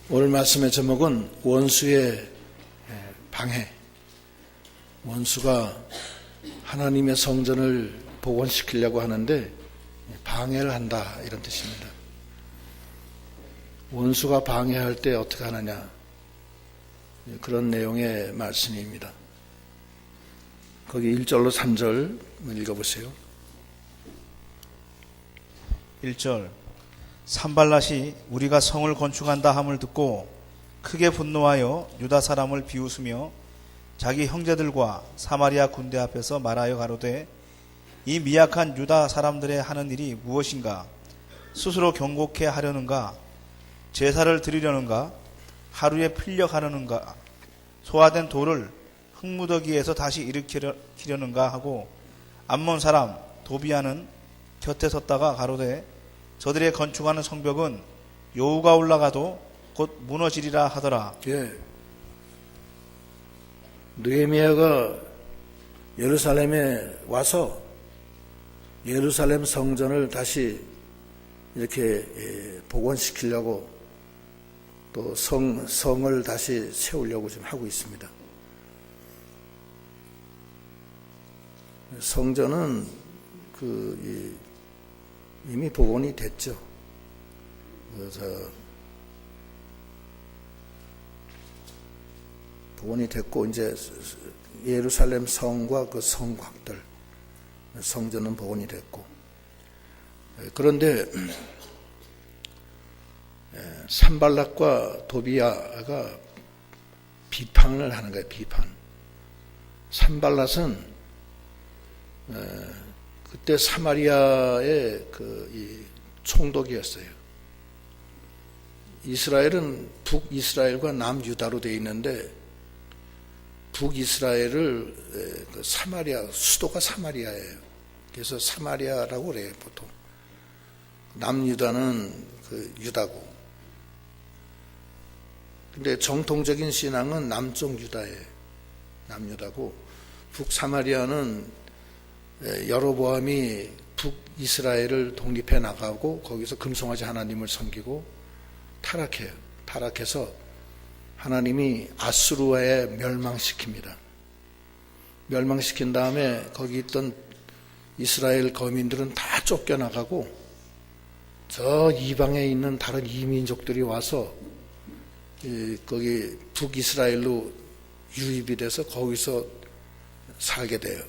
오늘 말씀의 제목은 원수의 방해. 원수가 하나님의 성전을 복원시키려고 하는데 방해를 한다, 이런 뜻입니다. 원수가 방해할 때 어떻게 하느냐, 그런 내용의 말씀입니다. 거기 1절로 3절 읽어보세요. 1절. 산발랏이 우리가 성을 건축한다 함을 듣고 크게 분노하여 유다 사람을 비웃으며 자기 형제들과 사마리아 군대 앞에서 말하여 가로되 이 미약한 유다 사람들의 하는 일이 무엇인가? 스스로 경고케 하려는가? 제사를 드리려는가? 하루에 필력하려는가? 소화된 돌을 흙무더기에서 다시 일으키려는가 하고 암몬 사람 도비아는 곁에 섰다가 가로되 저들의 건축하는 성벽은 여우가 올라가도 곧 무너지리라 하더라. 예. 느헤미야가 예루살렘에 와서 예루살렘 성전을 다시 이렇게 복원시키려고 또 성을 다시 세우려고 지금 하고 있습니다. 성전은 이미 복원이 됐죠. 복원이 됐고 이제 예루살렘 성과 그 성곽들, 성전은 복원이 됐고, 그런데 산발락과 도비아가 비판을 하는 거예요. 비판. 산발랏은 그때 사마리아의 이 총독이었어요. 이스라엘은 북이스라엘과 남유다로 되어 있는데 북이스라엘을 사마리아, 수도가 사마리아예요. 그래서 사마리아라고 그래요, 보통. 남유다는 유다고. 근데 정통적인 신앙은 남쪽 유다예요. 남유다고. 북사마리아는 여로보암이 북이스라엘을 독립해 나가고 거기서 금송아지 하나님을 섬기고 타락해요. 타락해서 하나님이 아수르에 멸망시킵니다. 멸망시킨 다음에 거기 있던 이스라엘 거민들은 다 쫓겨나가고 저 이방에 있는 다른 이민족들이 와서 거기 북이스라엘로 유입이 돼서 거기서 살게 돼요.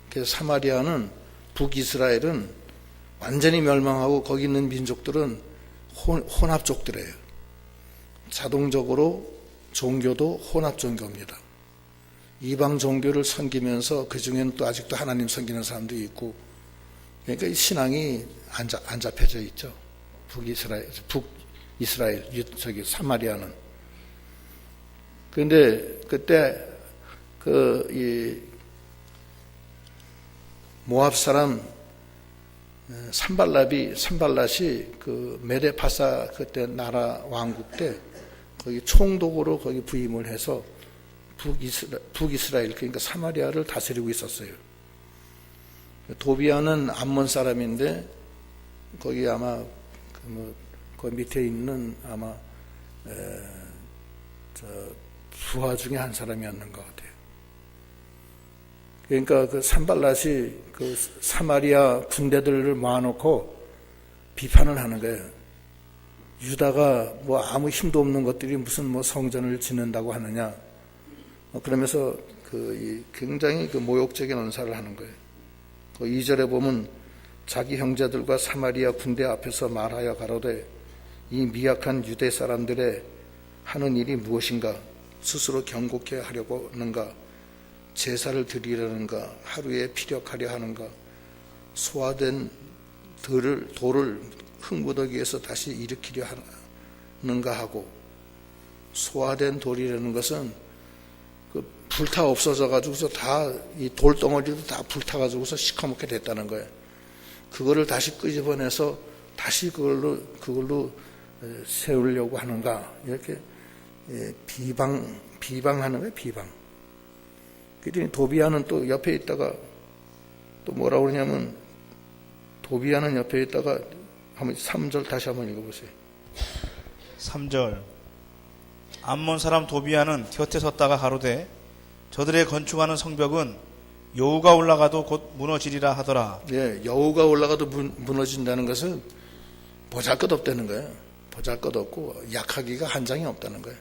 그래서 사마리아는, 북이스라엘은 완전히 멸망하고 거기 있는 민족들은 혼합족들이에요. 자동적으로 종교도 혼합 종교입니다. 이방 종교를 섬기면서 그 중에는 또 아직도 하나님 섬기는 사람도 있고, 그러니까 이 신앙이 안 잡혀져 있죠. 북이스라엘, 사마리아는. 그런데 그때 모압 사람 산발랏이 그 메데파사 그때 나라 왕국 때 거기 총독으로 거기 부임을 해서 북이스라엘, 그러니까 사마리아를 다스리고 있었어요. 도비아는 암몬 사람인데 거기 아마 그 밑에 있는 아마 부하 중에 한 사람이었는 것 같아요. 그러니까 그 산발랏이 그 사마리아 군대들을 모아놓고 비판을 하는 거예요. 유다가 뭐 아무 힘도 없는 것들이 무슨 뭐 성전을 짓는다고 하느냐. 그러면서 굉장히 모욕적인 언사를 하는 거예요. 그 2절에 보면 자기 형제들과 사마리아 군대 앞에서 말하여 가로되 이 미약한 유대 사람들의 하는 일이 무엇인가? 스스로 경고케 하려고 하는가? 제사를 드리려는가? 하루에 피력하려 하는가? 소화된 돌을 흙무더기에서 다시 일으키려 하는가 하고, 소화된 돌이라는 것은 불타 없어져 가지고서 다 이 돌덩어리도 다 불타 가지고서 시커멓게 됐다는 거예요. 그거를 다시 끄집어내서 다시 그걸로 세우려고 하는가? 이렇게 비방하는 거예요. 비방. 그랬더니 도비아는 또 옆에 있다가 또 뭐라고 그러냐면, 도비아는 옆에 있다가 한번 3절 다시 한번 읽어보세요. 3절. 암몬 사람 도비아는 곁에 섰다가 가로되 저들의 건축하는 성벽은 여우가 올라가도 곧 무너지리라 하더라. 예, 여우가 올라가도 무너진다는 것은 보잘것없다는 거예요. 보잘것없고 약하기가 한 장이 없다는 거예요.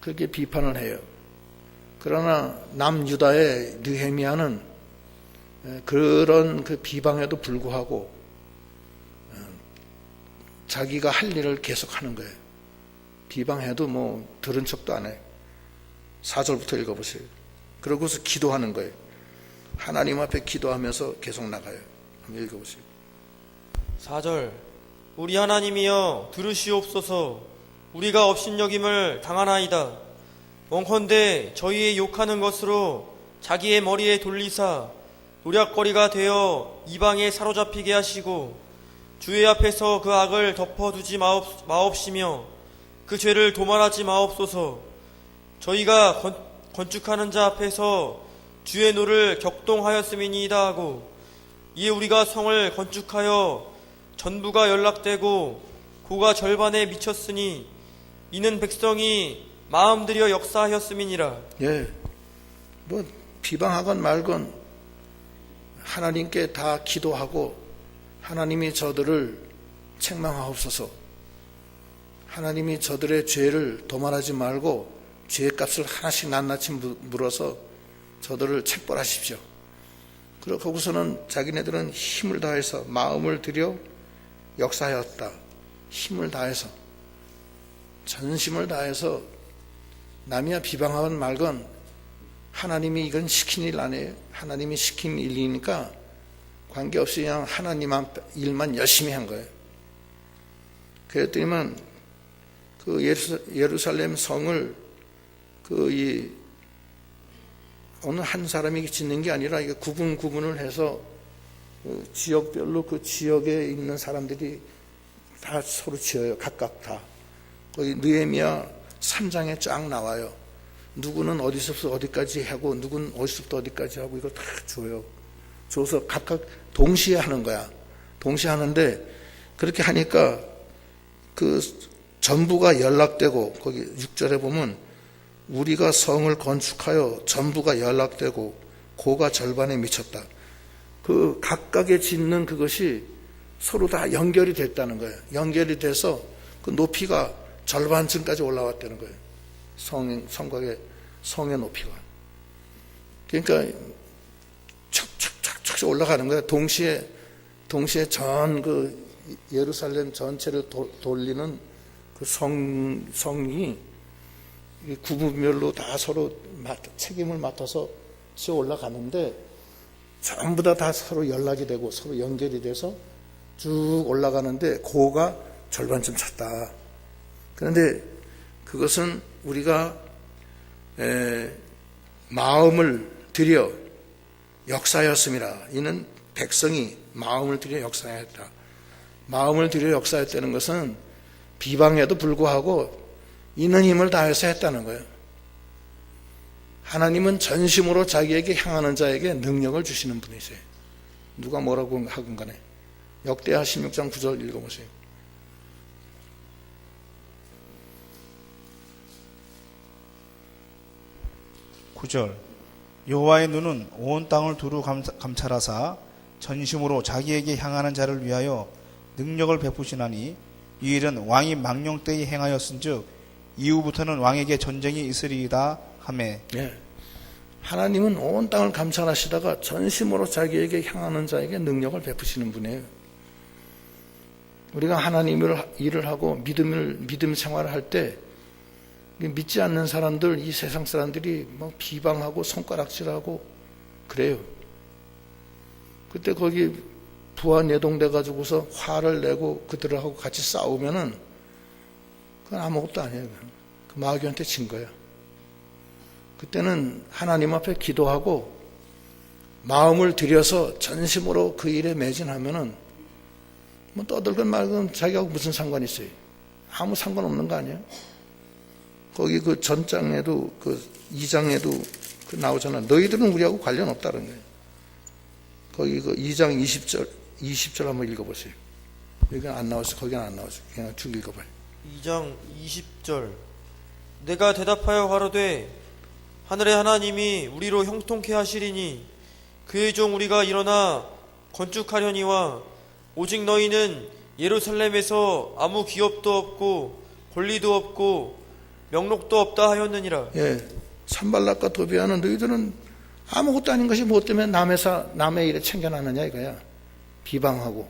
그렇게 비판을 해요. 그러나 남유다의 느헤미야는 그런 그 비방에도 불구하고 자기가 할 일을 계속하는 거예요. 비방해도 뭐 들은 척도 안 해요. 4절부터 읽어보세요. 그러고서 기도하는 거예요. 하나님 앞에 기도하면서 계속 나가요. 한번 읽어보세요. 4절 우리 하나님이여 들으시옵소서. 우리가 업신여김을 당하나이다. 원컨대 저희의 욕하는 것으로 자기의 머리에 돌리사 노략거리가 되어 이방에 사로잡히게 하시고 주의 앞에서 그 악을 덮어두지 마옵시며 그 죄를 도말하지 마옵소서. 저희가 건축하는 자 앞에서 주의 노를 격동하였음이니이다 하고 이에 우리가 성을 건축하여 전부가 연락되고 고가 절반에 미쳤으니 이는 백성이 마음 들여 역사하였음이니라. 예, 뭐 비방하건 말건 하나님께 다 기도하고 하나님이 저들을 책망하옵소서. 하나님이 저들의 죄를 도말하지 말고 죄값을 하나씩 낱낱이 물어서 저들을 책벌하십시오. 그러고서는 자기네들은 힘을 다해서 마음을 들여 역사하였다. 힘을 다해서 전심을 다해서 남이야 비방하건 말건 하나님이 이건 시킨 일 아니에요. 하나님이 시킨 일이니까 관계없이 그냥 하나님 일만 열심히 한 거예요. 그랬더니만 그 예루살렘 성을 어느 한 사람이 짓는 게 아니라 이게 구분을 해서 그 지역별로 그 지역에 있는 사람들이 다 서로 지어요. 각각 다. 거기 느헤미야 3장에 쫙 나와요. 누구는 어디서부터 어디까지 하고 누구는 어디서부터 어디까지 하고 이걸 다 줘요. 줘서 각각 동시에 하는 거야. 동시에 하는데 그렇게 하니까 그 전부가 연락되고 거기 6절에 보면 우리가 성을 건축하여 전부가 연락되고 고가 절반에 미쳤다. 그 각각의 짓는 그것이 서로 다 연결이 됐다는 거예요. 연결이 돼서 그 높이가 절반쯤까지 올라왔다는 거예요. 성의 높이가. 그러니까 척척척척 올라가는 거예요. 동시에 전 그 예루살렘 전체를 돌리는 그 성이 구분별로 다 서로 책임을 맡아서 지어 올라가는데 전부 다 서로 연락이 되고 서로 연결이 돼서 쭉 올라가는데 고가 절반쯤 찼다. 그런데 그것은 우리가 마음을 들여 역사였습니다. 이는 백성이 마음을 들여 역사했다. 마음을 들여 역사했다는 것은 비방에도 불구하고 있는 힘을 다해서 했다는 거예요. 하나님은 전심으로 자기에게 향하는 자에게 능력을 주시는 분이세요. 누가 뭐라고 하건 간에. 역대하 16장 9절 읽어보세요. (9절) 여호와의 눈은 온 땅을 두루 감찰하사 전심으로 자기에게 향하는 자를 위하여 능력을 베푸시나니 이 일은 왕이 망령 때에 행하였은즉 이후부터는 왕에게 전쟁이 있으리이다 하매. 예. 하나님은 온 땅을 감찰하시다가 전심으로 자기에게 향하는 자에게 능력을 베푸시는 분이에요. 우리가 하나님을 일을 하고 믿음 생활을 할 때 믿지 않는 사람들, 이 세상 사람들이 뭐 비방하고 손가락질하고 그래요. 그때 거기 부하 내동돼 가지고서 화를 내고 그들하고 같이 싸우면은 그건 아무것도 아니에요. 그 마귀한테 진 거야. 그때는 하나님 앞에 기도하고 마음을 들여서 전심으로 그 일에 매진하면은 뭐 떠들건 말건 자기하고 무슨 상관이 있어요? 아무 상관없는 거 아니에요? 거기 그 전장에도 그 2장에도 그 나오잖아. 너희들은 우리하고 관련 없다는 거예요. 거기 그 2장 20절 한번 읽어보세요. 여기는 안 나왔어요. 거기는 안 나왔어요. 그냥 쭉 읽어봐요. 2장 20절 내가 대답하여 가로되 하늘의 하나님이 우리로 형통케 하시리니 그의 종 우리가 일어나 건축하려니와 오직 너희는 예루살렘에서 아무 기업도 없고 권리도 없고 명록도 없다 하였느니라. 예, 산발락과 도비아는 너희들은 아무것도 아닌 것이 뭐 때문에 남의 일에 챙겨나느냐 이거야. 비방하고.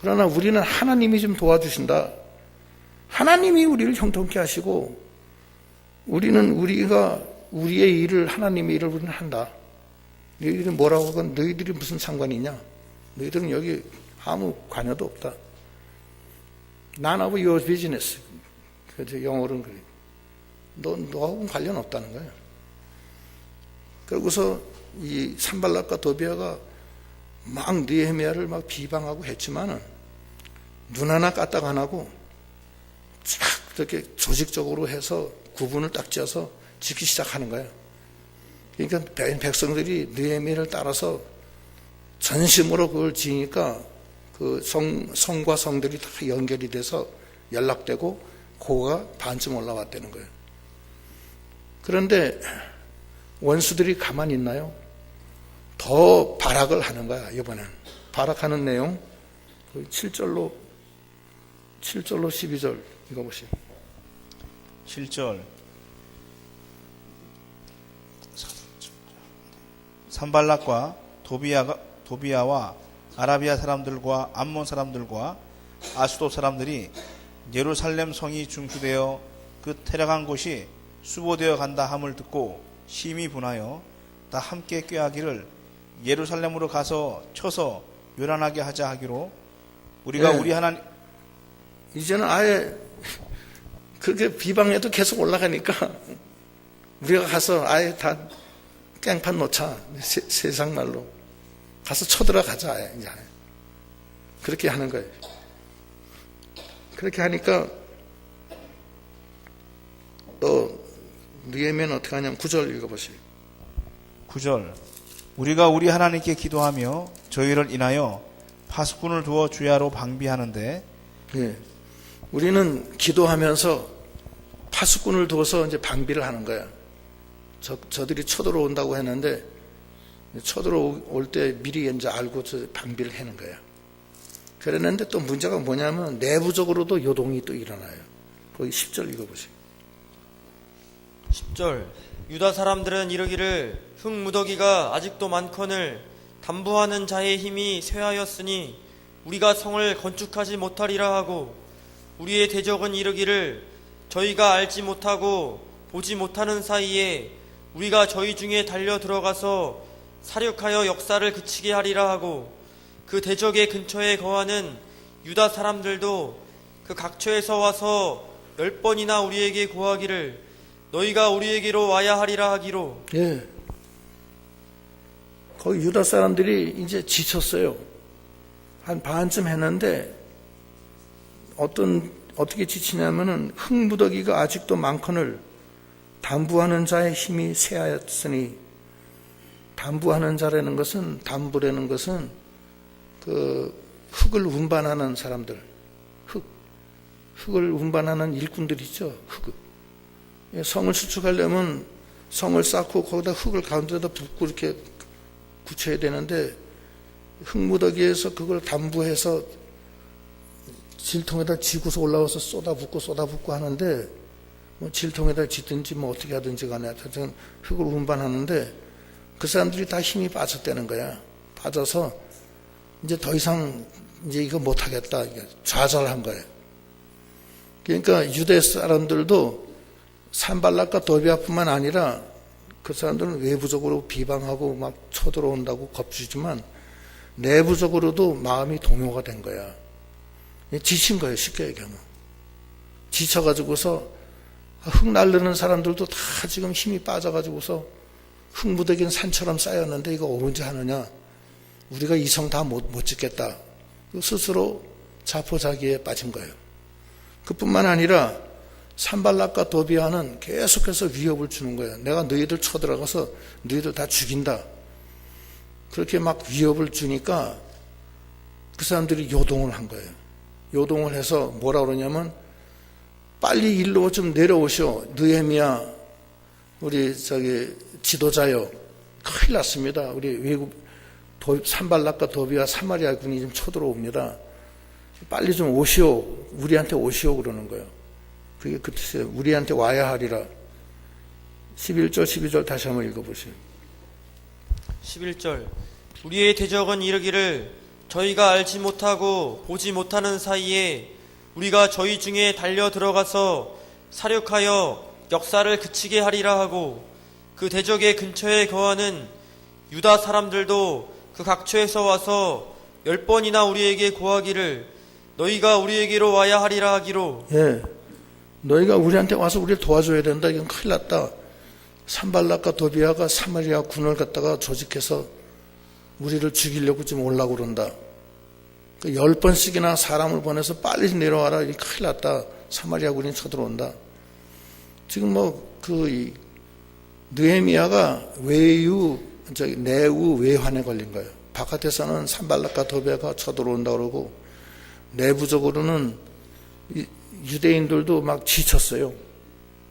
그러나 우리는 하나님이 좀 도와주신다. 하나님이 우리를 형통케 하시고 우리가 우리의 일을 하나님의 일을 우리는 한다. 너희들이 뭐라고 하건 너희들이 무슨 상관이 있냐? 너희들은 여기 아무 관여도 없다. None of your business. 그래서 영어로는 그래. 너하고는 관련 없다는 거예요. 그러고서 이 산발락과 도비아가 막 느헤미야를 막 비방하고 했지만은 눈 하나 까딱 안 하고 쫙 이렇게 조직적으로 해서 구분을 딱 지어서 짓기 시작하는 거예요. 그러니까 백성들이 느헤미야를 따라서 전심으로 그걸 지니까 그 성과 성들이 다 연결이 돼서 연락되고 고가 반쯤 올라왔다는 거예요. 그런데 원수들이 가만히 있나요? 더 발악을 하는 거야, 이번엔. 발악하는 내용, 7절로 12절 읽어보시오. 7절 산발락과 도비아와 아라비아 사람들과 암몬 사람들과 아수도 사람들이 예루살렘 성이 중수되어 그 태력한 곳이 수보되어 간다 함을 듣고 심히 분하여 다 함께 꾀하기를 예루살렘으로 가서 쳐서 요란하게 하자 하기로 우리가 네. 우리 하나님 이제는 아예 그렇게 비방해도 계속 올라가니까 우리가 가서 아예 다 깽판 놓자. 세상 말로 가서 쳐들어가자. 이제 그렇게 하는 거예요. 그렇게 하니까 또 느헤미야는 어떻게 하냐면 9절 읽어보시오. 9절 우리가 우리 하나님께 기도하며 저희를 인하여 파수꾼을 두어 주야로 방비하는데 예. 우리는 기도하면서 파수꾼을 두어서 이제 방비를 하는 거야. 저들이 쳐들어온다고 했는데 쳐들어올 때 미리 이제 알고 저 방비를 하는 거야. 그랬는데 또 문제가 뭐냐면 내부적으로도 요동이 또 일어나요. 거기 10절 읽어보세요. 10절 유다 사람들은 이르기를 흙무더기가 아직도 많거늘 담부하는 자의 힘이 쇠하였으니 우리가 성을 건축하지 못하리라 하고 우리의 대적은 이르기를 저희가 알지 못하고 보지 못하는 사이에 우리가 저희 중에 달려 들어가서 사륙하여 역사를 그치게 하리라 하고 그 대적의 근처에 거하는 유다 사람들도 그 각처에서 와서 10번이나 우리에게 고하기를 너희가 우리에게로 와야 하리라 하기로. 예. 거기 유다 사람들이 이제 지쳤어요. 한 반쯤 했는데 어떻게 지치냐면은 흙무더기가 아직도 많거늘 담부하는 자의 힘이 쇠하였으니 담부하는 자라는 것은 담부라는 것은 그 흙을 운반하는 사람들, 흙을 운반하는 일꾼들 있죠. 성을 수축하려면 성을 쌓고 거기다 흙을 가운데다 붓고 이렇게 굳혀야 되는데 흙무더기에서 그걸 담부해서 질통에다 지고서 올라와서 쏟아붓고 하는데 뭐 질통에다 짓든지 뭐 어떻게 하든지 간에 하여튼 흙을 운반하는데 그 사람들이 다 힘이 빠졌다는 거야. 빠져서 이제 더 이상 이제 이거 못하겠다. 좌절한 거예요. 그러니까 유대 사람들도 산발락과 도비아뿐만 아니라 그 사람들은 외부적으로 비방하고 막 쳐들어온다고 겁주지만 내부적으로도 마음이 동요가 된 거야. 지친 거예요. 쉽게 얘기하면. 지쳐가지고서 흙 날르는 사람들도 다 지금 힘이 빠져가지고서 흙무더기는 산처럼 쌓였는데 이거 언제 하느냐. 우리가 이 성 다 못 짓겠다. 스스로 자포자기에 빠진 거예요. 그뿐만 아니라 산발락과 도비아는 계속해서 위협을 주는 거예요. 내가 너희들 쳐들어가서 너희들 다 죽인다. 그렇게 막 위협을 주니까 그 사람들이 요동을 한 거예요. 요동을 해서 뭐라 그러냐면 빨리 일로 좀 내려오시오. 느헤미야, 우리 지도자요. 큰일 났습니다. 우리 외국 산발락과 도비와 사마리아 군이 좀 쳐들어옵니다. 빨리 좀 오시오. 우리한테 오시오. 그러는 거예요. 그게 그 뜻이에요. 우리한테 와야 하리라. 11절, 12절 다시 한번 읽어보세요. 11절 우리의 대적은 이르기를 저희가 알지 못하고 보지 못하는 사이에 우리가 저희 중에 달려 들어가서 사륙하여 역사를 그치게 하리라 하고 그 대적의 근처에 거하는 유다 사람들도 그 각처에서 와서 10번이나 우리에게 고하기를 너희가 우리에게로 와야 하리라 하기로. 예, 너희가 우리한테 와서 우리를 도와줘야 된다. 이건 큰일 났다. 산발락과 도비아가 사마리아 군을 갖다가 조직해서 우리를 죽이려고 지금 오려고 그런다. 10번씩이나 사람을 보내서 빨리 내려와라. 이 큰일 났다. 사마리아 군이 쳐들어온다. 지금 느헤미야가 내우 외환에 걸린 거예요. 바깥에서는 산발락과 도비아가 쳐들어온다 그러고 내부적으로는 유대인들도 막 지쳤어요.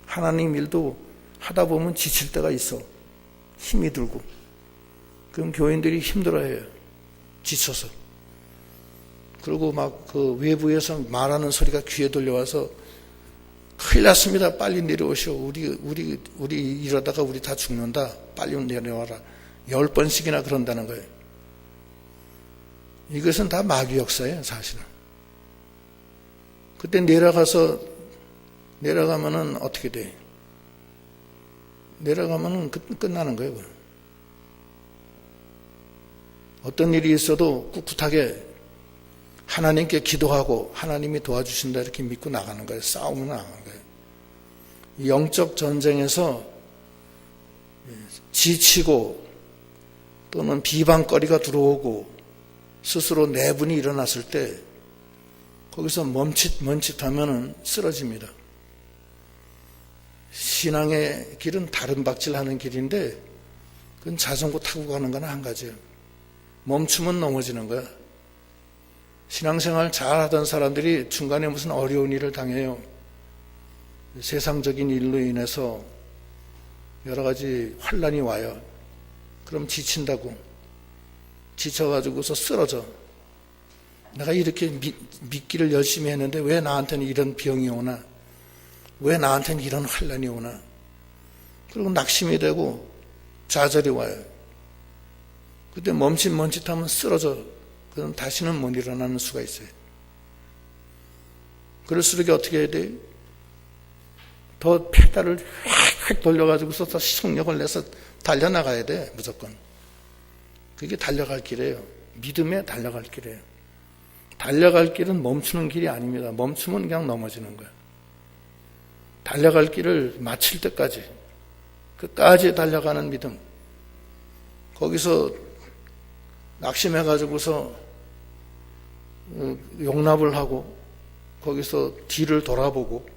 하나님 일도 하다 보면 지칠 때가 있어. 힘이 들고. 그럼 교인들이 힘들어해요. 지쳐서. 그리고 막 그 외부에서 말하는 소리가 귀에 들려와서 큰일 났습니다. 빨리 내려오시오. 우리 이러다가 우리 다 죽는다. 빨리 내려와라. 10번씩이나 그런다는 거예요. 이것은 다 마귀 역사예요, 사실은. 그때 내려가면은 어떻게 돼? 내려가면은 끝나는 거예요. 어떤 일이 있어도 꿋꿋하게 하나님께 기도하고 하나님이 도와주신다 이렇게 믿고 나가는 거예요. 싸우면 나가는 거예요. 영적 전쟁에서 지치고 또는 비방거리가 들어오고 스스로 내분이 일어났을 때 거기서 멈칫하면 쓰러집니다. 신앙의 길은 다른 박질하는 길인데 그건 자전거 타고 가는 건 한 가지예요. 멈추면 넘어지는 거야. 신앙생활 잘하던 사람들이 중간에 무슨 어려운 일을 당해요. 세상적인 일로 인해서 여러 가지 환란이 와요. 그럼 지친다고. 지쳐가지고서 쓰러져. 내가 이렇게 믿기를 열심히 했는데 왜 나한테는 이런 병이 오나? 왜 나한테는 이런 환란이 오나? 그리고 낙심이 되고 좌절이 와요. 그때 멈칫하면 쓰러져. 그럼 다시는 못 일어나는 수가 있어요. 그럴수록 어떻게 해야 돼요? 더 페달을 휙 돌려가지고서 더 속력을 내서 달려나가야 돼, 무조건. 그게 달려갈 길이에요. 믿음에 달려갈 길이에요. 달려갈 길은 멈추는 길이 아닙니다. 멈추면 그냥 넘어지는 거예요. 달려갈 길을 마칠 때까지, 끝까지 달려가는 믿음. 거기서 낙심해가지고서 용납을 하고 거기서 뒤를 돌아보고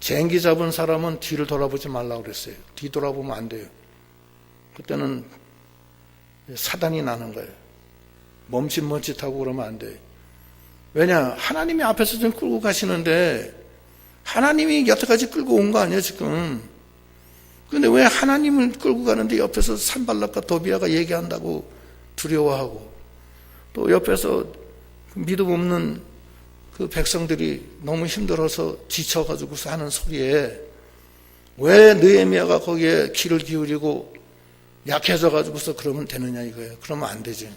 쟁기 잡은 사람은 뒤를 돌아보지 말라고 그랬어요. 뒤 돌아보면 안 돼요. 그때는 사단이 나는 거예요. 멈칫하고 그러면 안 돼요. 왜냐? 하나님이 앞에서 좀 끌고 가시는데 하나님이 여태까지 끌고 온 거 아니에요, 지금. 근데 왜 하나님을 끌고 가는데 옆에서 산발락과 도비아가 얘기한다고 두려워하고 또 옆에서 믿음 없는 그 백성들이 너무 힘들어서 지쳐가지고서 하는 소리에 왜 느헤미야가 거기에 귀를 기울이고 약해져가지고서 그러면 되느냐 이거예요. 그러면 안 되지.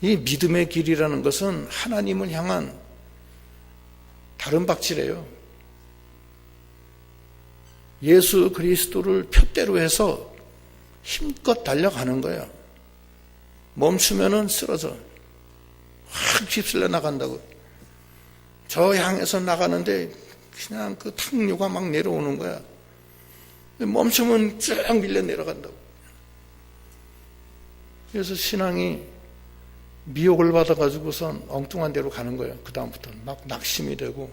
이 믿음의 길이라는 것은 하나님을 향한 다른 박질이에요. 예수 그리스도를 표대로 해서 힘껏 달려가는 거예요. 멈추면은 쓰러져. 확 휩쓸려 나간다고. 저 향해서 나가는데 그냥 그 탕류가 막 내려오는 거야. 멈추면 쭉 밀려 내려간다고. 그래서 신앙이 미혹을 받아가지고선 엉뚱한 데로 가는 거예요. 그 다음부터는 막 낙심이 되고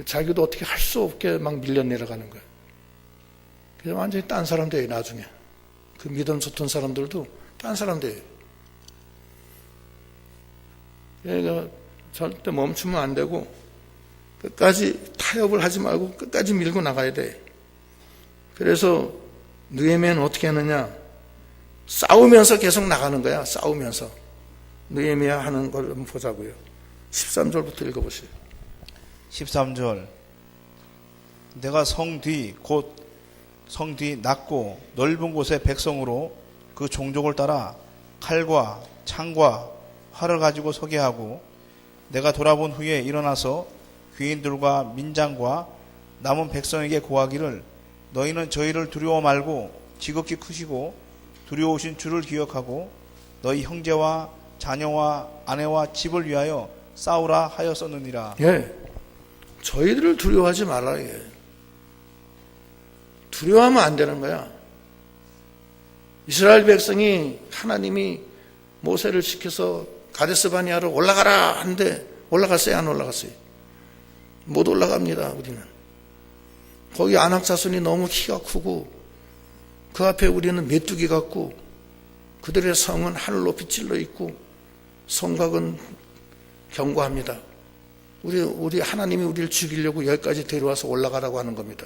자기도 어떻게 할 수 없게 막 밀려 내려가는 거예요. 그래서 완전히 딴 사람 돼요. 나중에 그 믿음 좋던 사람들도 딴 사람 돼요. 얘가 절대 멈추면 안 되고 끝까지 타협을 하지 말고 끝까지 밀고 나가야 돼. 그래서 느헤미야는 어떻게 하느냐? 싸우면서 계속 나가는 거야. 싸우면서. 느헤미야 하는 걸 한번 보자고요. 13절부터 읽어보세요. 13절 내가 성 뒤 곧 성 뒤 낮고 넓은 곳의 백성으로 그 종족을 따라 칼과 창과 활을 가지고 서게 하고 내가 돌아본 후에 일어나서 귀인들과 민장과 남은 백성에게 고하기를 너희는 저희를 두려워 말고 지극히 크시고 두려우신 주를 기억하고 너희 형제와 자녀와 아내와 집을 위하여 싸우라 하였었느니라. 예. 저희들을 두려워하지 말라. 예. 두려워하면 안 되는 거야. 이스라엘 백성이 하나님이 모세를 시켜서 가데스 바네아로 올라가라 하는데 올라갔어요? 안 올라갔어요? 못 올라갑니다. 우리는. 거기 아낙 자손이 너무 키가 크고 그 앞에 우리는 메뚜기 같고 그들의 성은 하늘 높이 찔러 있고 성곽은 견고합니다. 우리 하나님이 우리를 죽이려고 여기까지 데려와서 올라가라고 하는 겁니다.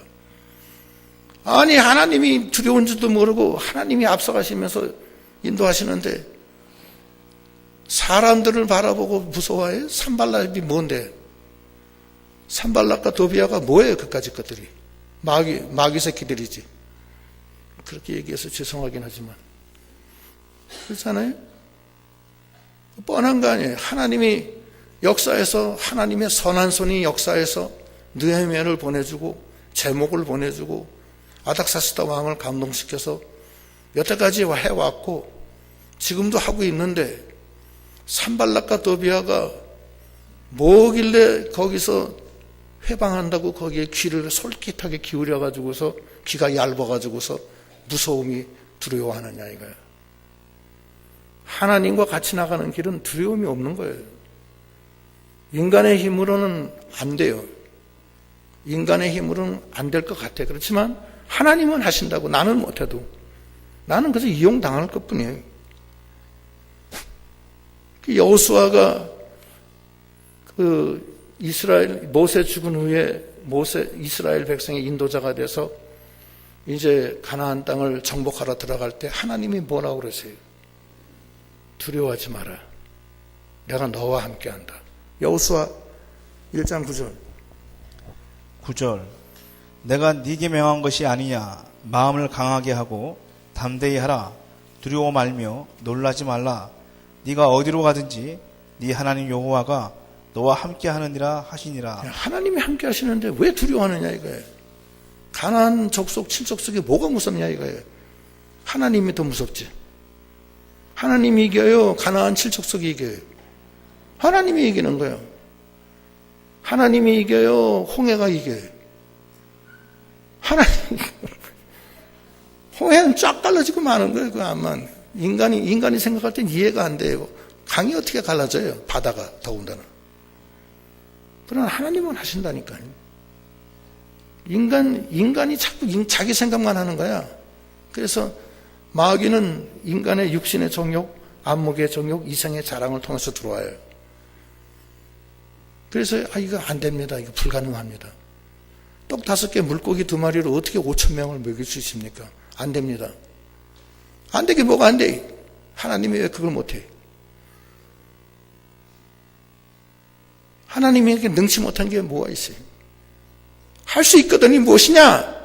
아니 하나님이 두려운 줄도 모르고 하나님이 앞서가시면서 인도하시는데 사람들을 바라보고 무서워해? 산발락이 뭔데? 산발락과 도비아가 뭐예요? 그까짓 것들이 마귀 새끼들이지. 그렇게 얘기해서 죄송하긴 하지만 그렇잖아요? 뻔한 거 아니에요. 하나님이 역사에서 하나님의 선한 손이 역사에서 느헤미야를 보내주고 제목을 보내주고 아닥사스다 왕을 감동시켜서 여태까지 해왔고 지금도 하고 있는데 산발락과 도비아가 뭐길래 거기서 회방한다고 거기에 귀를 솔깃하게 기울여가지고서 귀가 얇아가지고서 무서움이 두려워하느냐 이거예요. 하나님과 같이 나가는 길은 두려움이 없는 거예요. 인간의 힘으로는 안 돼요. 인간의 힘으로는 안 될 것 같아요. 그렇지만 하나님은 하신다고 나는 못해도 나는 그래서 이용당할 것뿐이에요. 여호수아가 그 이스라엘 모세 죽은 후에 이스라엘 백성의 인도자가 돼서 이제 가나안 땅을 정복하러 들어갈 때 하나님이 뭐라고 그러세요? 두려워하지 마라. 내가 너와 함께한다. 여호수아 1장 9절. 9절 내가 네게 명한 것이 아니냐 마음을 강하게 하고 담대히 하라 두려워 말며 놀라지 말라 네가 어디로 가든지 네 하나님 여호와가 너와 함께 하느니라 하시니라. 하나님이 함께 하시는데 왜 두려워하느냐 이거예요. 가나안 족속 7족속이 뭐가 무섭냐 이거예요. 하나님이 더 무섭지. 하나님이 이겨요? 가나안 7족속이 이겨요? 하나님이 이기는 거예요. 하나님이 이겨요? 홍해가 이겨요? 하나님 홍해는 쫙 갈라지고 마는 거예요. 그 암만 인간이 생각할 땐 이해가 안 돼요. 강이 어떻게 갈라져요? 바다가 더군다나. 그러나 하나님은 하신다니까요. 인간이 자꾸 자기 생각만 하는 거야. 그래서 마귀는 인간의 육신의 정욕, 안목의 정욕, 이성의 자랑을 통해서 들어와요. 그래서 이거 안 됩니다. 이거 불가능합니다. 떡 5개 물고기 2마리로 어떻게 5,000명을 먹일 수 있습니까? 안 됩니다. 안 되게 뭐가 안 돼? 하나님이 왜 그걸 못해? 하나님에게 능치 못한 게 뭐가 있어요? 할 수 있거든이 무엇이냐?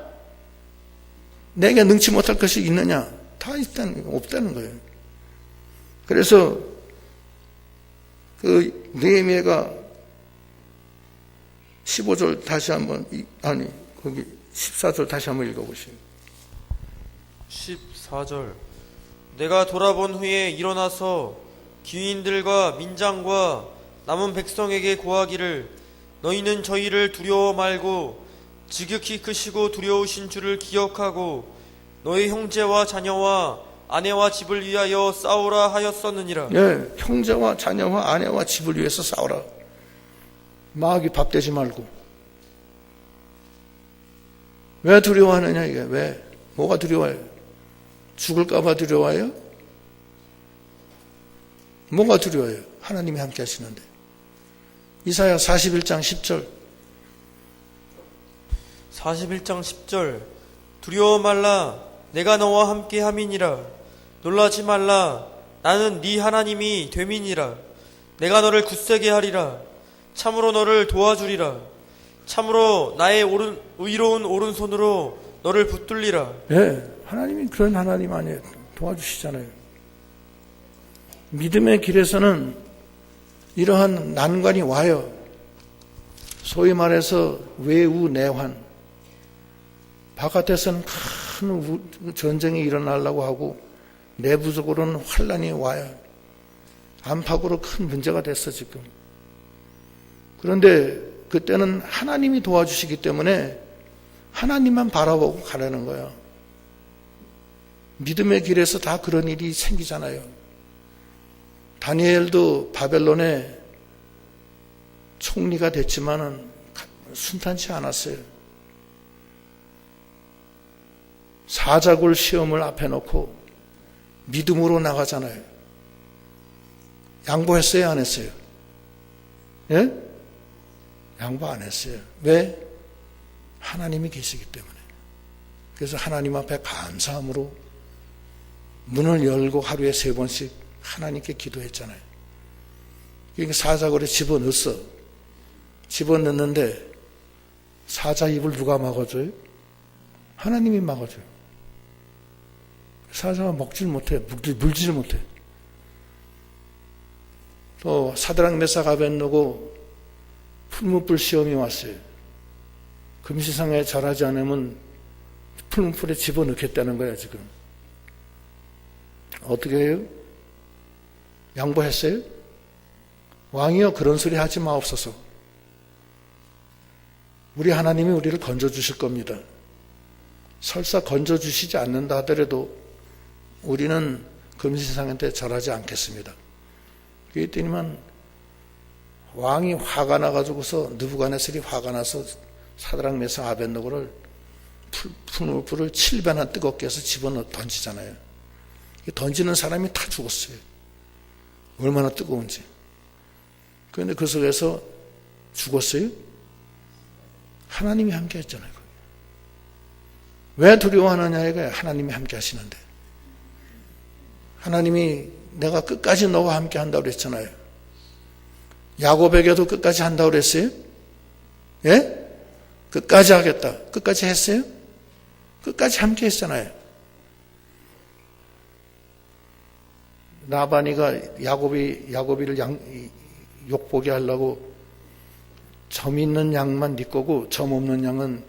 내게 능치 못할 것이 있느냐? 다 없다는 거예요. 그래서 그 느헤미야가 15절 다시 한번 거기 14절 다시 한번 읽어보시죠. 14절 내가 돌아본 후에 일어나서 귀인들과 민장과 남은 백성에게 고하기를 너희는 저희를 두려워 말고 지극히 크시고 두려우신 주를 기억하고 너희 형제와 자녀와 아내와 집을 위하여 싸우라 하였었느니라. 예, 형제와 자녀와 아내와 집을 위해서 싸우라. 마귀 밥 되지 말고. 왜 두려워하느냐 이게 왜? 뭐가 두려워요? 죽을까 봐 두려워요? 뭐가 두려워요? 하나님이 함께 하시는데. 이사야 41장 10절. 41장 10절 두려워 말라 내가 너와 함께 함이니라 놀라지 말라 나는 네 하나님이 됨이니라 내가 너를 굳세게 하리라 참으로 너를 도와주리라 참으로 나의 의로운 오른손으로 너를 붙들리라. 예, 하나님이 그런 하나님 아니에요. 도와주시잖아요. 믿음의 길에서는 이러한 난관이 와요. 소위 말해서 외우내환. 바깥에서는 큰 전쟁이 일어나려고 하고 내부적으로는 환란이 와요. 안팎으로 큰 문제가 됐어 지금. 그런데 그때는 하나님이 도와주시기 때문에 하나님만 바라보고 가라는 거예요. 믿음의 길에서 다 그런 일이 생기잖아요. 다니엘도 바벨론의 총리가 됐지만은 순탄치 않았어요. 사자굴 시험을 앞에 놓고 믿음으로 나가잖아요. 양보했어요, 안 했어요? 예? 양보 안 했어요. 왜? 하나님이 계시기 때문에. 그래서 하나님 앞에 감사함으로 문을 열고 하루에 3번씩 하나님께 기도했잖아요. 그러니까 사자굴에 집어넣었어. 집어넣는데 사자 입을 누가 막아줘요? 하나님이 막아줘요. 사자가 먹질 못해. 물지를 못해. 또 사드락 메삭 아벳느고 풀무불 시험이 왔어요. 금시상에 절하지 않으면 풀무불에 집어넣겠다는 거야 지금. 어떻게 해요? 양보했어요? 왕이여 그런 소리 하지 마옵소서. 우리 하나님이 우리를 건져주실 겁니다. 설사 건져주시지 않는다 하더라도 우리는 금시상한테 절하지 않겠습니다. 그랬더니만 왕이 화가 나가지고서 느부갓네살이 화가 나서 사드락 메삭 아벳느고를 풀무불을 7배나 뜨겁게 해서 집어넣어 던지잖아요. 던지는 사람이 다 죽었어요. 얼마나 뜨거운지. 그런데 그 속에서 죽었어요? 하나님이 함께 했잖아요. 왜 두려워하느냐 이거예요. 하나님이 함께 하시는데. 하나님이 내가 끝까지 너와 함께 한다고 그랬잖아요. 야곱에게도 끝까지 한다고 그랬어요? 예? 끝까지 하겠다. 끝까지 했어요? 끝까지 함께 했잖아요. 라반이가 야곱이를 욕보게 하려고 점 있는 양만 네 거고 점 없는 양은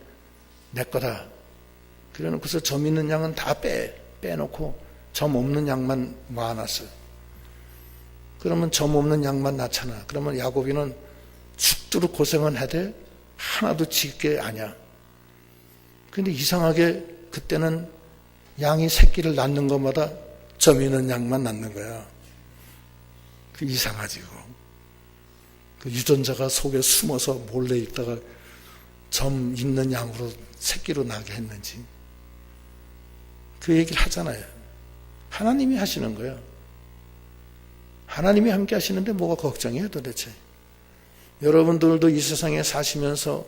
내 거다. 그래놓고서 점 있는 양은 다 빼놓고 점 없는 양만 모아놨어요. 그러면 점 없는 양만 낳잖아. 그러면 야곱이는 죽도록 고생은 해도 하나도 지게 아니야. 근데 이상하게 그때는 양이 새끼를 낳는 것마다 점 있는 양만 낳는 거야. 그 이상하지. 그 유전자가 속에 숨어서 몰래 있다가 점 있는 양으로 새끼로 나게 했는지. 그 얘기를 하잖아요. 하나님이 하시는 거예요. 하나님이 함께 하시는데 뭐가 걱정이에요 도대체. 여러분들도 이 세상에 사시면서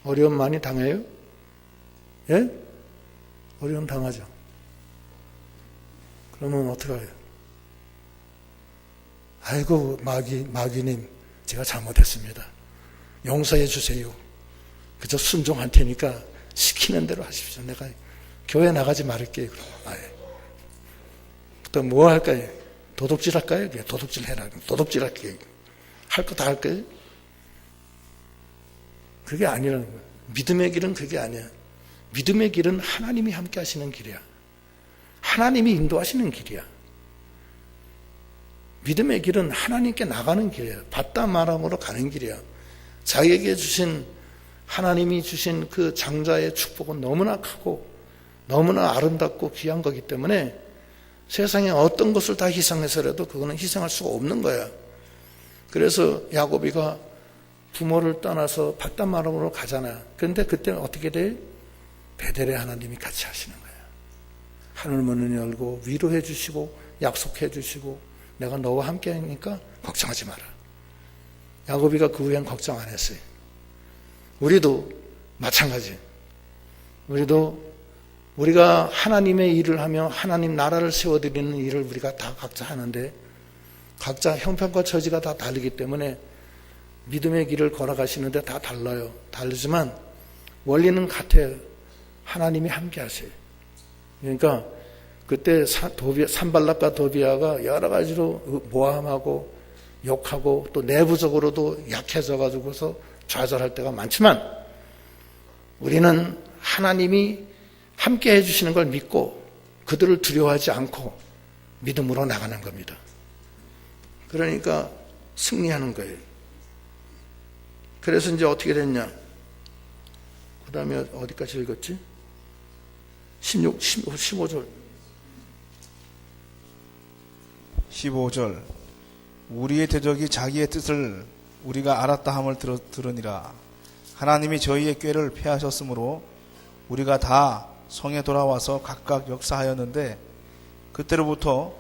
어려움 많이 당해요? 예? 어려움 당하죠. 그러면 어떡해요? 아이고 마귀님 제가 잘못했습니다. 용서해 주세요. 그저 순종할 테니까 시키는 대로 하십시오. 내가 교회 나가지 말을게요. 그럼 아예. 또 뭐 할까요? 도둑질 할까요? 도둑질 해라. 도둑질 할게요. 할 거 다 할까요? 그게 아니라는 거예요. 믿음의 길은 그게 아니야. 믿음의 길은 하나님이 함께 하시는 길이야. 하나님이 인도하시는 길이야. 믿음의 길은 하나님께 나가는 길이에요. 받다 말함으로 가는 길이야. 자기에게 주신 하나님이 주신 그 장자의 축복은 너무나 크고 너무나 아름답고 귀한 거기 때문에 세상에 어떤 것을 다 희생해서라도 그거는 희생할 수가 없는 거야. 그래서 야곱이가 부모를 떠나서 받다 말함으로 가잖아. 그런데 그때는 어떻게 돼? 베델의 하나님이 같이 하시는 거야. 하늘 문을 열고 위로해 주시고 약속해 주시고 내가 너와 함께 하니까 걱정하지 마라. 야곱이가 그 후엔 걱정 안 했어요. 우리도 마찬가지. 우리가 하나님의 일을 하며 하나님 나라를 세워드리는 일을 우리가 다 각자 하는데 각자 형편과 처지가 다 다르기 때문에 믿음의 길을 걸어가시는데 다 달라요. 다르지만 원리는 같아요. 하나님이 함께 하세요. 그러니까 그때 산발락과 도비아가 여러 가지로 모함하고 욕하고 또 내부적으로도 약해져 가지고서 좌절할 때가 많지만 우리는 하나님이 함께 해주시는 걸 믿고 그들을 두려워하지 않고 믿음으로 나가는 겁니다. 그러니까 승리하는 거예요. 그래서 이제 어떻게 됐냐? 그 다음에 어디까지 읽었지? 15절. 15절. 우리의 대적이 자기의 뜻을 우리가 알았다 함을 들으니라. 하나님이 저희의 꾀를 패하셨으므로 우리가 다 성에 돌아와서 각각 역사하였는데 그때로부터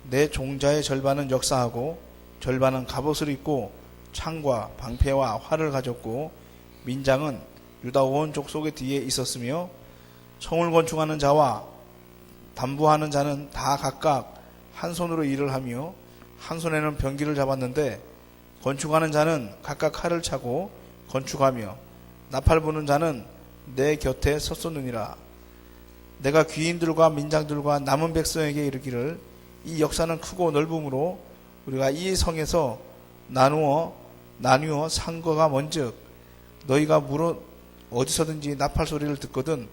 내 종자의 절반은 역사하고 절반은 갑옷을 입고 창과 방패와 활을 가졌고 민장은 유다 온 족속의 뒤에 있었으며 성을 건축하는 자와 담부하는 자는 다 각각 한 손으로 일을 하며 한 손에는 병기를 잡았는데 건축하는 자는 각각 칼을 차고 건축하며 나팔 부는 자는 내 곁에 섰었느니라. 내가 귀인들과 민장들과 남은 백성에게 이르기를 이 역사는 크고 넓음으로 우리가 이 성에서 나누어 산 거가 먼즉 너희가 물어 어디서든지 나팔 소리를 듣거든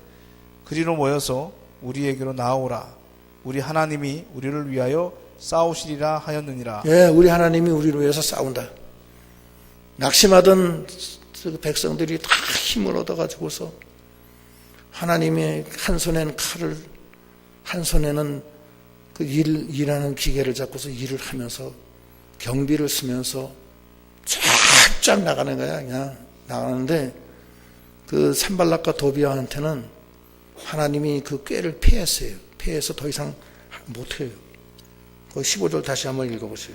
그리로 모여서 우리에게로 나아오라. 우리 하나님이 우리를 위하여 싸우시리라 하였느니라. 예, 우리 하나님이 우리를 위해서 싸운다. 낙심하던 백성들이 다 힘을 얻어가지고서 하나님의 한 손에는 칼을, 한 손에는 그 일하는 기계를 잡고서 일을 하면서 경비를 쓰면서 쫙쫙 나가는 거야. 그냥 나가는데 그 산발락과 도비아한테는 하나님이 그 꾀를 피했어요. 피해서 더 이상 못해요. 그 15절 다시 한번 읽어보세요.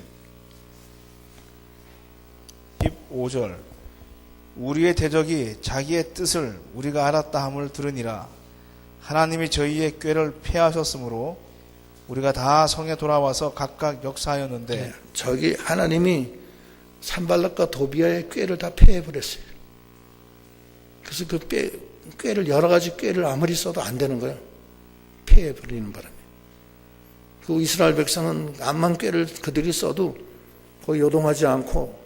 15절. 우리의 대적이 자기의 뜻을 우리가 알았다 함을 들으니라. 하나님이 저희의 꾀를 패하셨으므로 우리가 다 성에 돌아와서 각각 역사하였는데 네, 저기 하나님이 산발락과 도비아의 꾀를 다 패해버렸어요. 그래서 그 꾀를 여러 가지 꾀를 아무리 써도 안 되는 거예요. 패해버리는 바람에. 그 이스라엘 백성은 암만 꾀를 그들이 써도 거의 요동하지 않고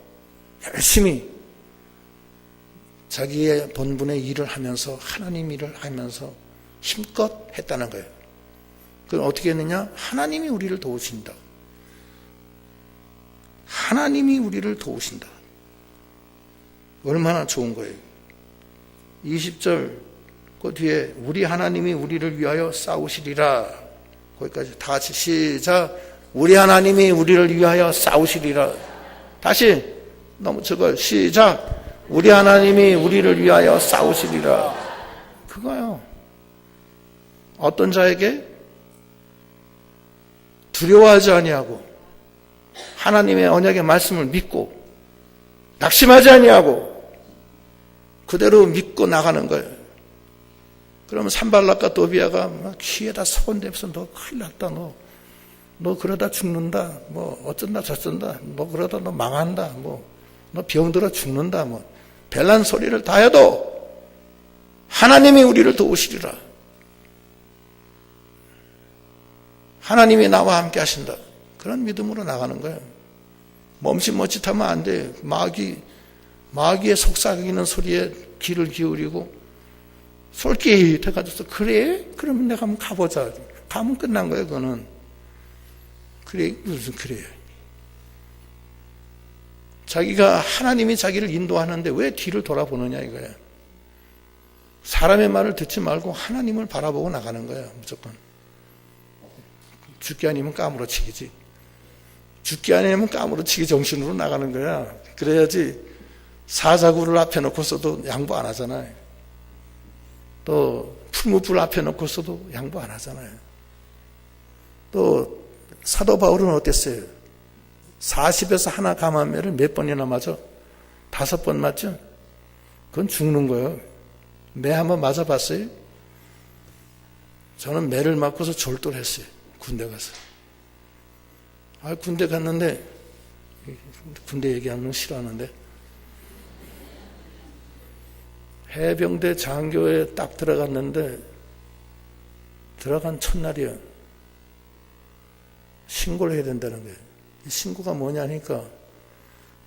열심히 자기의 본분의 일을 하면서 하나님 일을 하면서 힘껏 했다는 거예요. 그럼 어떻게 했느냐? 하나님이 우리를 도우신다. 하나님이 우리를 도우신다. 얼마나 좋은 거예요. 20절 그 뒤에 우리 하나님이 우리를 위하여 싸우시리라. 거기까지 다 같이 시작. 우리 하나님이 우리를 위하여 싸우시리라. 다시 너무 저걸 시작. 우리 하나님이 우리를 위하여 싸우시리라. 그거요. 어떤 자에게 두려워하지 아니하고 하나님의 언약의 말씀을 믿고 낙심하지 아니하고 그대로 믿고 나가는 거예요. 그러면 산발락과 도비아가 막 귀에다 소곤대면서 너 큰일 났다. 너 그러다 죽는다. 뭐 어쩐다 저쩐다. 너 그러다 너 망한다. 뭐 너 병들어 죽는다. 뭐 별난 소리를 다 해도 하나님이 우리를 도우시리라. 하나님이 나와 함께 하신다. 그런 믿음으로 나가는 거예요. 멈칫멈칫하면 안 돼. 마귀의 속삭이는 소리에 귀를 기울이고 솔깃해가지고 그래? 그러면 내가 한번 가보자. 가면 끝난 거예요. 그거는. 그래 무슨 그래요. 자기가 하나님이 자기를 인도하는데 왜 뒤를 돌아보느냐 이거예요. 사람의 말을 듣지 말고 하나님을 바라보고 나가는 거예요. 무조건. 죽기 아니면 까무러치기지. 죽기 아니면 까무러치기 정신으로 나가는 거야. 그래야지 사자구를 앞에 놓고서도 양보 안 하잖아요. 또 풀무불 앞에 놓고서도 양보 안 하잖아요. 또 사도 바울은 어땠어요? 40에서 하나 감한매를 몇 번이나 맞아? 5번 맞죠? 그건 죽는 거예요. 매 한번 맞아봤어요? 저는 매를 맞고서 졸도했어요. 군대 가서. 군대 갔는데, 군대 얘기하는 거 싫어하는데, 해병대 장교에 딱 들어갔는데, 들어간 첫날이요. 신고를 해야 된다는 거예요. 이 신고가 뭐냐니까,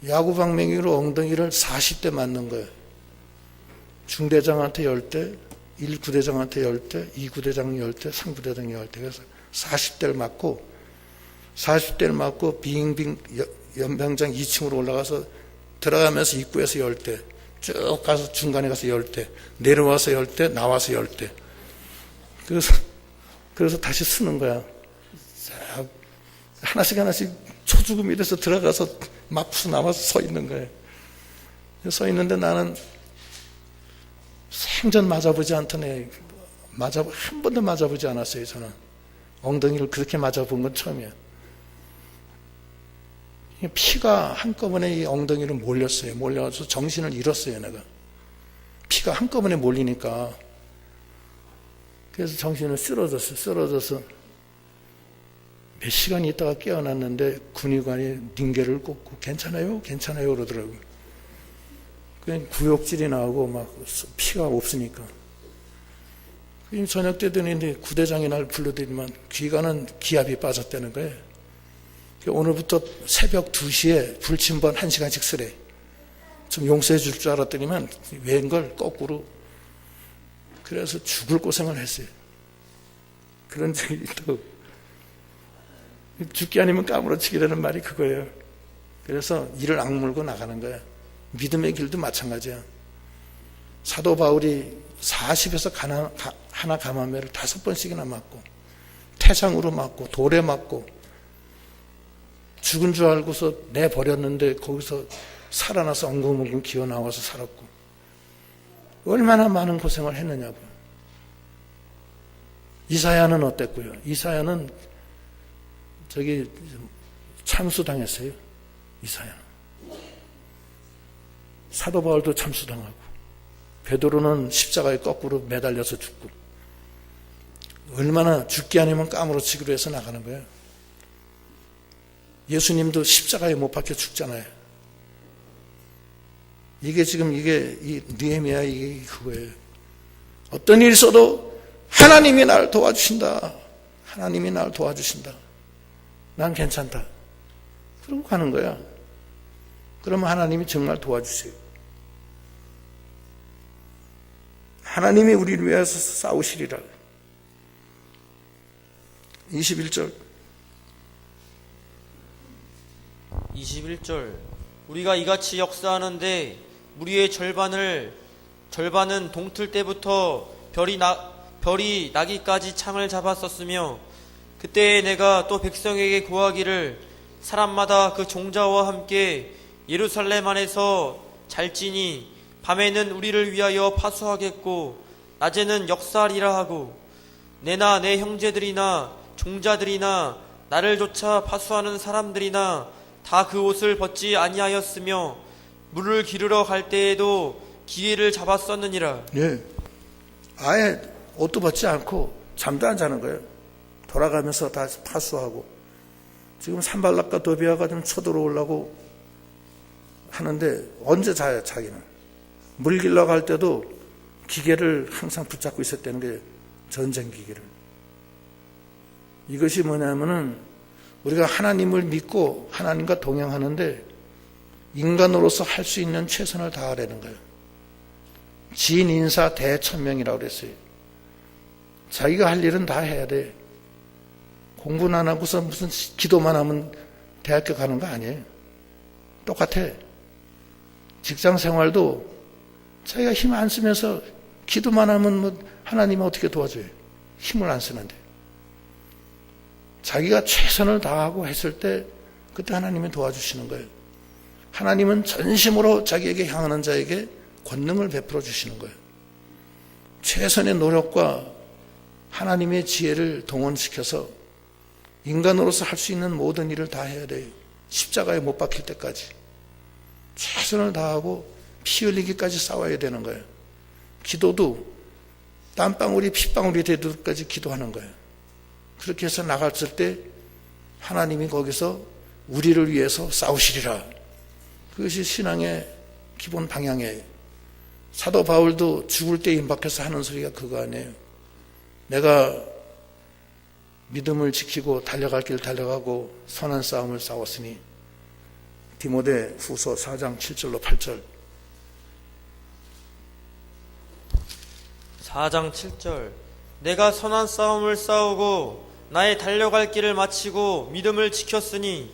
야구방망이로 엉덩이를 40대 맞는 거예요. 중대장한테 10대, 1구대장한테 10대, 2구대장 10대, 3구대장 10대. 그래서 40대를 맞고 빙빙 연병장 2층으로 올라가서 들어가면서 입구에서 10대, 쭉 가서 중간에 가서 10대, 내려와서 10대, 나와서 10대. 그래서 다시 쓰는 거야. 하나씩 초죽음이 돼서 들어가서 막부서 나와서 서 있는 거예요. 서 있는데 나는 생전 맞아보지 않더니 한 번도 맞아보지 않았어요. 저는 엉덩이를 그렇게 맞아본 건 처음이에요. 피가 한꺼번에 이 엉덩이를 몰려서 정신을 잃었어요. 내가 피가 한꺼번에 몰리니까. 그래서 정신을 쓰러져서 몇 시간 있다가 깨어났는데 군의관이 닝게를 꽂고 괜찮아요 그러더라고요. 그냥 구역질이 나오고 막 피가 없으니까. 저녁 때 되는데 구대장이 날 불러들이면 귀가는 기압이 빠졌다는 거예요. 오늘부터 새벽 2시에 불침번 1시간씩 쓰래. 좀 용서해 줄 줄 알았더니만 웬걸 거꾸로. 그래서 죽을 고생을 했어요. 그런 적이 또 죽기 아니면 까무러치기라는 말이 그거예요. 그래서 이를 악물고 나가는 거예요. 믿음의 길도 마찬가지야. 사도 바울이 40에서 하나 감한매를 5번씩이나 맞고 태상으로 맞고 돌에 맞고 죽은 줄 알고서 내버렸는데 거기서 살아나서 엉금엉금 기어 나와서 살았고 얼마나 많은 고생을 했느냐고. 이사야는 어땠고요? 이사야는 참수당했어요. 이사야는. 사도 바울도 참수당하고 베드로는 십자가에 거꾸로 매달려서 죽고 얼마나 죽기 아니면 까무러치기로 해서 나가는 거예요. 예수님도 십자가에 못 박혀 죽잖아요. 이게 이 느헤미야 이게 그거예요. 어떤 일이 있어도 하나님이 나를 도와주신다. 하나님이 나를 도와주신다. 난 괜찮다. 그러고 가는 거야. 그러면 하나님이 정말 도와주세요. 하나님이 우리를 위해서 싸우시리라. 21절 우리가 이같이 역사하는데 무리의 절반은 동틀 때부터 별이 나기까지 창을 잡았었으며 그때 내가 또 백성에게 고하기를 사람마다 그 종자와 함께 예루살렘 안에서 잘지니 밤에는 우리를 위하여 파수하겠고 낮에는 역사하리라 하고 내나 내 형제들이나 종자들이나 나를 쫓아 파수하는 사람들이나 다 그 옷을 벗지 아니하였으며 물을 기르러 갈 때에도 기회를 잡았었느니라. 예. 아예 옷도 벗지 않고 잠도 안 자는 거예요. 돌아가면서 다 파수하고 지금 산발락과 도비아가 좀 쳐들어오려고 하는데 언제 자요 자기는. 물 길러 갈 때도 기계를 항상 붙잡고 있었다는 게 전쟁 기계를. 이것이 뭐냐면은 우리가 하나님을 믿고 하나님과 동행하는데 인간으로서 할 수 있는 최선을 다하라는 거예요. 지인 인사 대천명이라고 그랬어요. 자기가 할 일은 다 해야 돼. 공부는 안 하고서 무슨 기도만 하면 대학교 가는 거 아니에요. 똑같아. 직장 생활도 자기가 힘 안 쓰면서 기도만 하면 하나님은 어떻게 도와줘요? 힘을 안 쓰는데. 자기가 최선을 다하고 했을 때 그때 하나님이 도와주시는 거예요. 하나님은 전심으로 자기에게 향하는 자에게 권능을 베풀어 주시는 거예요. 최선의 노력과 하나님의 지혜를 동원시켜서 인간으로서 할 수 있는 모든 일을 다 해야 돼요. 십자가에 못 박힐 때까지 최선을 다하고 피 흘리기까지 싸워야 되는 거예요. 기도도 땀방울이 핏방울이 되도록까지 기도하는 거예요. 그렇게 해서 나갔을 때 하나님이 거기서 우리를 위해서 싸우시리라. 그것이 신앙의 기본 방향이에요. 사도 바울도 죽을 때 임박해서 하는 소리가 그거 아니에요. 내가 믿음을 지키고 달려갈 길 달려가고 선한 싸움을 싸웠으니. 디모데 후서 4장 7절로 8절. 4장 7절. 내가 선한 싸움을 싸우고 나의 달려갈 길을 마치고 믿음을 지켰으니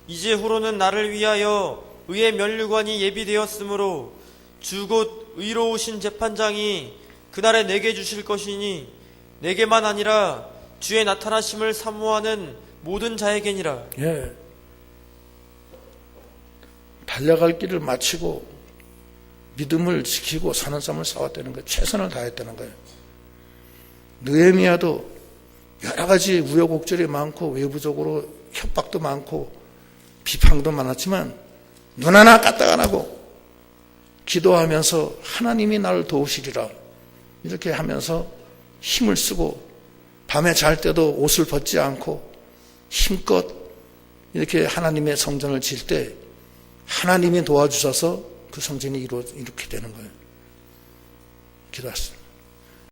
이제 후로는 나를 위하여 의의 면류관이 예비되었으므로 주 곧 의로우신 재판장이 그날에 내게 주실 것이니 내게만 아니라 주의 나타나심을 사모하는 모든 자에게니라. 예. 달려갈 길을 마치고 믿음을 지키고 사는 싸움을 싸웠다는 거예요. 최선을 다했다는 거예요. 느헤미야도 여러 가지 우여곡절이 많고 외부적으로 협박도 많고 비판도 많았지만 눈 하나 까딱 안 하고 기도하면서 하나님이 나를 도우시리라 이렇게 하면서 힘을 쓰고 밤에 잘 때도 옷을 벗지 않고 힘껏 이렇게 하나님의 성전을 지을 때 하나님이 도와주셔서 그 성전이 이렇게 되는 거예요. 기도하십시다.